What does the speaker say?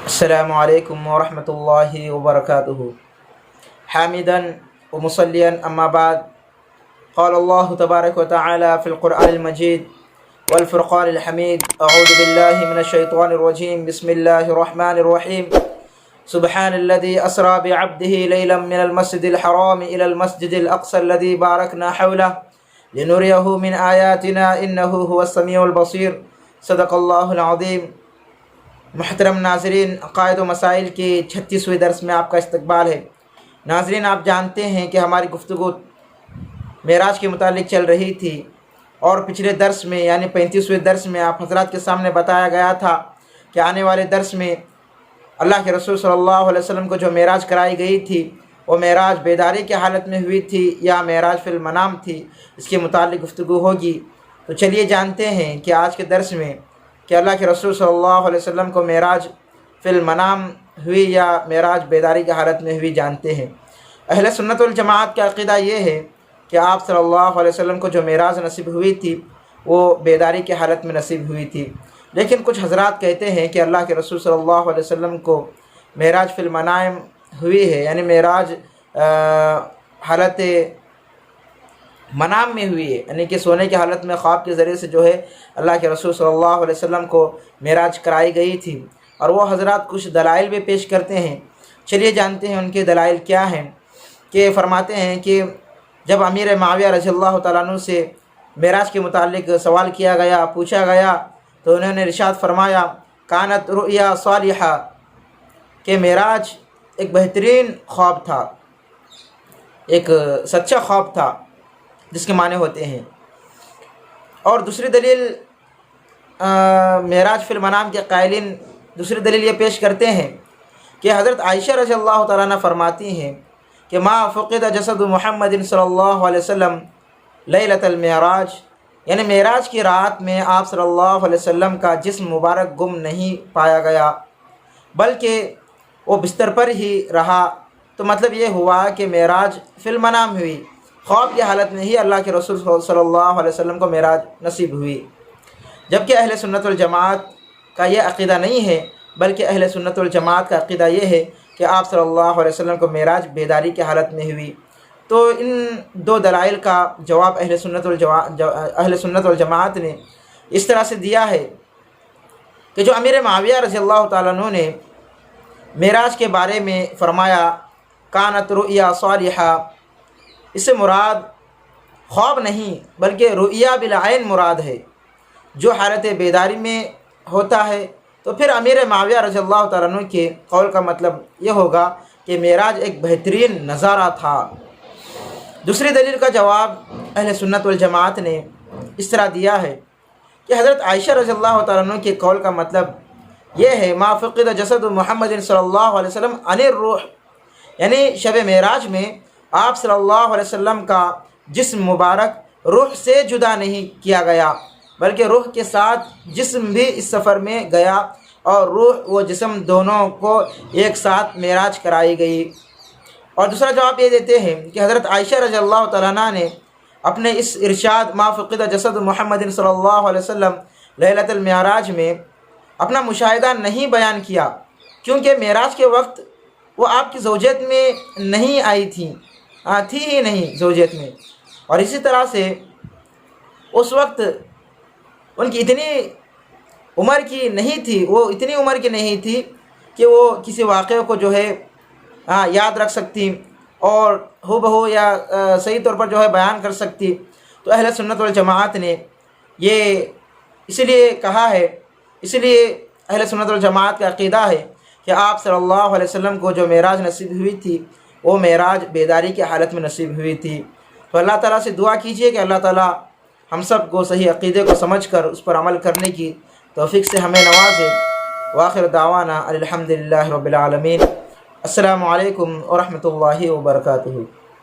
السلام علیکم ورحمۃ اللہ وبرکاتہ حامدا ومصلیا اما بعد قال اللہ تبارک وتعالی فی القرآن المجید والفرقان الحمید اعوذ باللہ من الشیطان الرجیم بسم اللہ الرحمن الرحیم سبحان الذي اسرى بعبده ليلا من المسجد الحرام الى المسجد الاقصى الذي باركنا حوله لنريه من آیاتنا انه هو السمیع البصیر صدق اللہ العظیم۔ محترم ناظرین، عقائد و مسائل کے 36ویں درس میں آپ کا استقبال ہے۔ ناظرین، آپ جانتے ہیں کہ ہماری گفتگو معراج کے متعلق چل رہی تھی، اور پچھلے درس میں یعنی 35ویں درس میں آپ حضرات کے سامنے بتایا گیا تھا کہ آنے والے درس میں اللہ کے رسول صلی اللہ علیہ وسلم کو جو معراج کرائی گئی تھی وہ معراج بیداری کی حالت میں ہوئی تھی یا معراج فی المنام تھی، اس کے متعلق گفتگو ہوگی۔ تو چلیے جانتے ہیں کہ آج کے درس میں کہ اللہ کے رسول صلی اللہ علیہ وسلم کو معراج فی المنام ہوئی یا معراج بیداری کی حالت میں ہوئی جانتے ہیں۔ اہل سنت والجماعت کا عقیدہ یہ ہے کہ آپ صلی اللہ علیہ وسلم کو جو معراج نصیب ہوئی تھی وہ بیداری کی حالت میں نصیب ہوئی تھی، لیکن کچھ حضرات کہتے ہیں کہ اللہ کے رسول صلی اللہ علیہ وسلم کو معراج فی المنام ہوئی ہے، یعنی معراج حالت منام میں ہوئی ہے، یعنی کہ سونے کی حالت میں خواب کے ذریعے سے جو ہے اللہ کے رسول صلی اللہ علیہ وسلم کو معراج کرائی گئی تھی، اور وہ حضرات کچھ دلائل بھی پیش کرتے ہیں۔ چلیے جانتے ہیں ان کے دلائل کیا ہیں۔ کہ فرماتے ہیں کہ جب امیر معاویہ رضی اللہ تعالیٰ عنہ سے معراج کے متعلق سوال کیا گیا، پوچھا گیا، تو انہوں نے ارشاد فرمایا کانت رؤیا صالحہ، کہ معراج ایک بہترین خواب تھا، ایک سچا خواب تھا جس کے معنی ہوتے ہیں۔ اور دوسری دلیل معراج فی المنام کے قائلین دوسری دلیل یہ پیش کرتے ہیں کہ حضرت عائشہ رضی اللہ تعالیٰ عنہ فرماتی ہیں کہ ما فقد جسد محمد صلی اللہ علیہ وسلم لیلۃ المعراج، یعنی معراج کی رات میں آپ صلی اللہ علیہ وسلم کا جسم مبارک گم نہیں پایا گیا، بلکہ وہ بستر پر ہی رہا۔ تو مطلب یہ ہوا کہ معراج فی المنام ہوئی، خواب کی حالت میں ہی اللہ کے رسول صلی اللہ علیہ وسلم کو معراج نصیب ہوئی۔ جبکہ اہل سنت والجماعت کا یہ عقیدہ نہیں ہے، بلکہ اہل سنت والجماعت کا عقیدہ یہ ہے کہ آپ صلی اللہ علیہ وسلم کو معراج بیداری کی حالت میں ہوئی۔ تو ان دو دلائل کا جواب اہل سنت والجماعت نے اس طرح سے دیا ہے کہ جو امیر معاویہ رضی اللہ تعالیٰ عنہ نے معراج کے بارے میں فرمایا کانت رؤیا صالحہ، اس سے مراد خواب نہیں بلکہ رؤیا بالعین مراد ہے، جو حالت بیداری میں ہوتا ہے۔ تو پھر امیر معاویہ رضی اللہ تعالیٰ عنہ کے قول کا مطلب یہ ہوگا کہ معراج ایک بہترین نظارہ تھا۔ دوسری دلیل کا جواب اہل سنت والجماعت نے اس طرح دیا ہے کہ حضرت عائشہ رضی اللہ تعالیٰ عنہ کے قول کا مطلب یہ ہے ما فقد جسد محمد صلی اللہ علیہ وسلم عن الروح، یعنی شب معراج میں آپ صلی اللہ علیہ وسلم کا جسم مبارک روح سے جدا نہیں کیا گیا، بلکہ روح کے ساتھ جسم بھی اس سفر میں گیا، اور روح و جسم دونوں کو ایک ساتھ معراج کرائی گئی۔ اور دوسرا جواب یہ دیتے ہیں کہ حضرت عائشہ رضی اللہ تعالیٰ عنہ نے اپنے اس ارشاد ما فقد جسد محمد صلی اللہ علیہ وسلم لیلۃ المعراج میں اپنا مشاہدہ نہیں بیان کیا، کیونکہ معراج کے وقت وہ آپ کی زوجیت میں نہیں آئی تھی ہی نہیں زوجیت میں، اور اسی طرح سے اس وقت ان کی اتنی عمر کی نہیں تھی، وہ اتنی عمر کی نہیں تھی کہ وہ کسی واقعے کو جو ہے یاد رکھ سکتی اور ہو بہو یا صحیح طور پر جو ہے بیان کر سکتی۔ تو اہل سنت والجماعت نے یہ اس لیے کہا ہے، اس لیے اہل سنت والجماعت کا عقیدہ ہے کہ آپ صلی اللہ علیہ وسلم کو جو معراج نصیب ہوئی تھی وہ معراج بیداری کی حالت میں نصیب ہوئی تھی۔ تو اللہ تعالیٰ سے دعا کیجیے کہ اللہ تعالیٰ ہم سب کو صحیح عقیدے کو سمجھ کر اس پر عمل کرنے کی توفیق سے ہمیں نوازے۔ وآخر دعوانا الحمدللہ رب العالمین۔ السلام علیکم ورحمۃ اللہ وبرکاتہ۔